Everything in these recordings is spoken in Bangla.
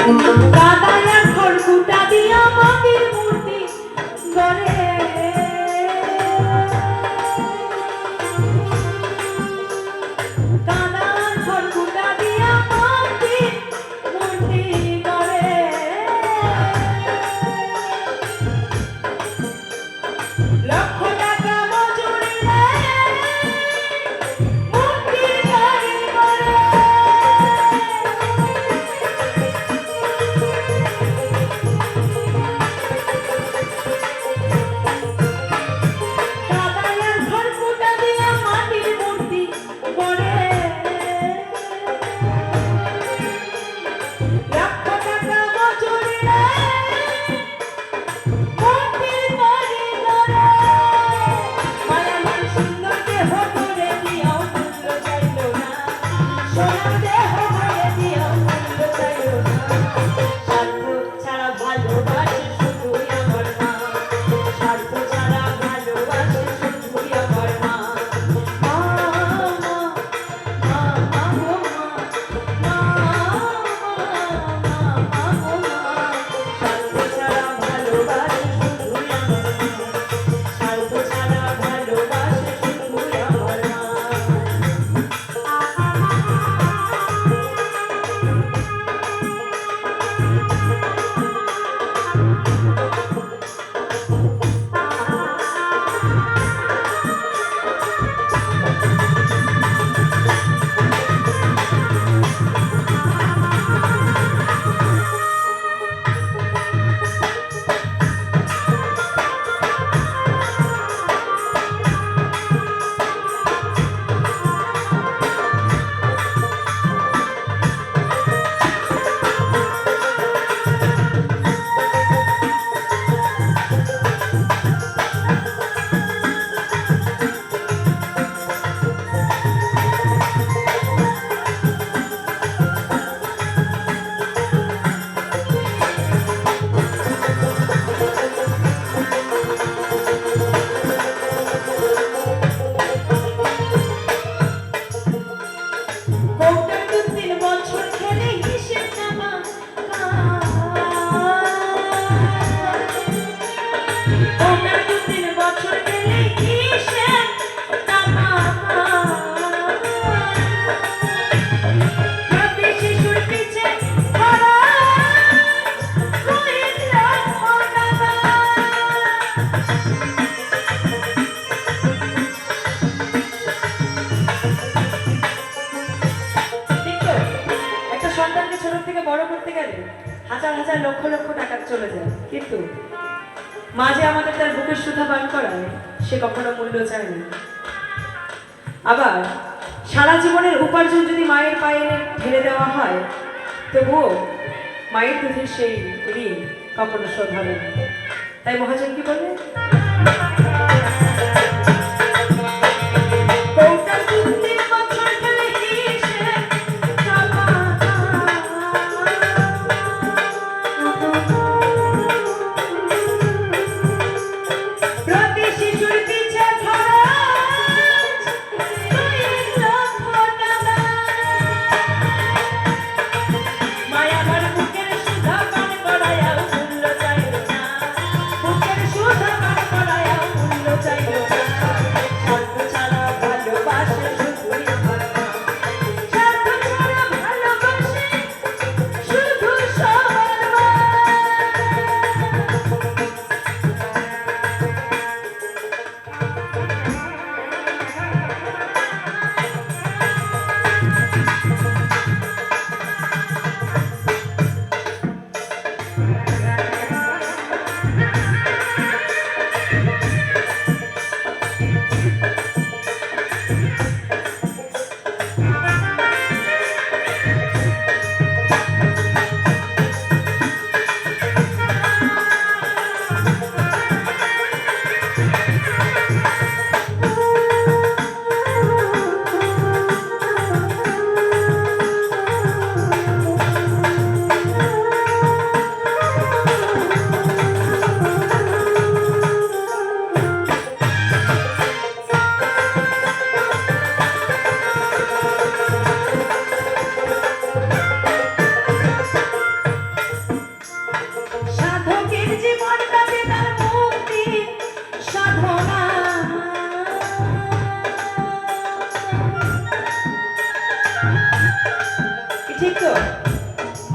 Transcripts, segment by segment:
কাদায়ার খড়কুটা দিয়া মাটির মূর্তি গড়ে কাদার খড়কুটা দিয়া মাটির মূর্তি গড়ে লক্ষ টাকা মজুরি মূর্তি গাড়ি গড়ে কাদায়ার খড়কুটা দিয়া মাটির মূর্তি গড়ে লক্ষ টাকা মজুরি মূর্তির গাড়ি গড়ে মায়ামান সুন্দর দেহ করে দিয়াও মূল্য চাইল না সোনার দেহ করে দিয়াও মূল্য চাইল না স্বার্থ ছাড়া ভালোবাসে শুধুই আমার মা স্বার্থ ছাড়া ভালোবাসে শুধুই আমার মা মা মা মা গো মা মা মা গো মা স্বার্থ ছাড়া ভালোবাসে শুধুই আমার মা স্বার্থ ছাড়া ভালোবাসে শুধুই আমার মা কৌটার 2-3 বছর খেলে হিসেব নামা কৌটার 2-3 বছর খেলে হিসেব নামা প্রতি শিশুর পিছে খরচ 2 লক্ষ টাকা ঠিক তো? একটা সন্তানকে ছোট থেকে বড় করতে গেলে হাজার হাজার লক্ষ লক্ষ টাকা চলে যায়, কিন্তু মা যে আমাদের তার বুকের সুধা পান করায় সে কখনো মূল্য চায় না। আবার সারা জীবনের উপার্জন যদি মায়ের পায়ে ঢেলে দেওয়া হয় তবুও মায়ের দুধের সেই ঋণ কখনো শোধ হবে না। তাই মহাজন কি বলে, কৌটার 2-3 বছর খেলে হিসেব নামা প্রতি শিশুর পিছে খরচ 2 লক্ষ টাকা মায়া আমার বুকের সুধা পান করায়াও মূল্য চাইল না বুকের সুধা পান করায়াও মূল্য চাইল না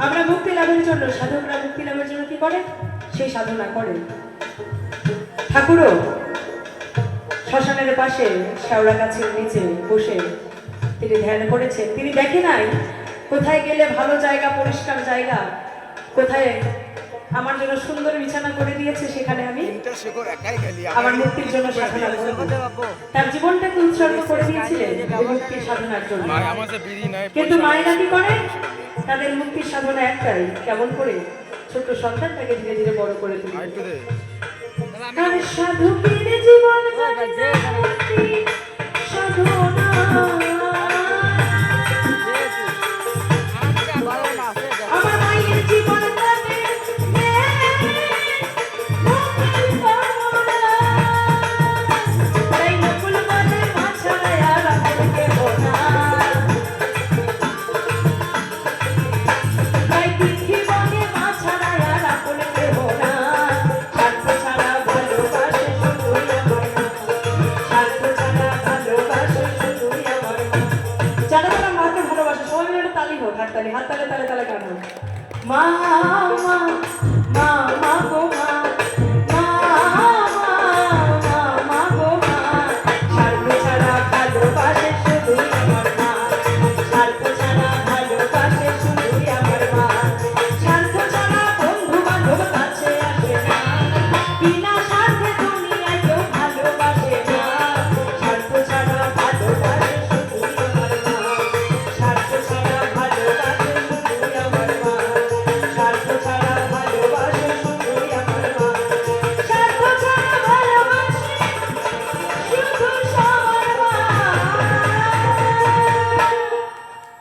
আমরা মুক্তি লাভের জন্য, সাধকরা মুক্তি লাভের জন্য কি করে? সেই সাধনা করে। ঠাকুরও শ্মশানের পাশে শ্যাওড়া গাছের নিচে বসে তিনি ধ্যান করেছেন। তিনি দেখে নাই কোথায় গেলে ভালো জায়গা, পরিষ্কার জায়গা, কোথায় আমার জন্য সুন্দর বিছানা করে দিয়েছে, সেখানে আমি আমার মুক্তির জন্য সাধনা করব। তার জীবনটাকে উৎসর্গ করে দিয়েছিলেন এই মুক্তির সাধনার জন্য। কিন্তু মায়েরা কি করে? তাদের মুক্তির সাধনা একটাই, কেমন করে ছোট্ট সন্তানটাকে ধীরে ধীরে বড় করে তুলবে। আর সাধকের জীবন সাধনা, আমার মায়ের জীবন হাত তালে তালে তালে গান। মা মা মা মা গো মা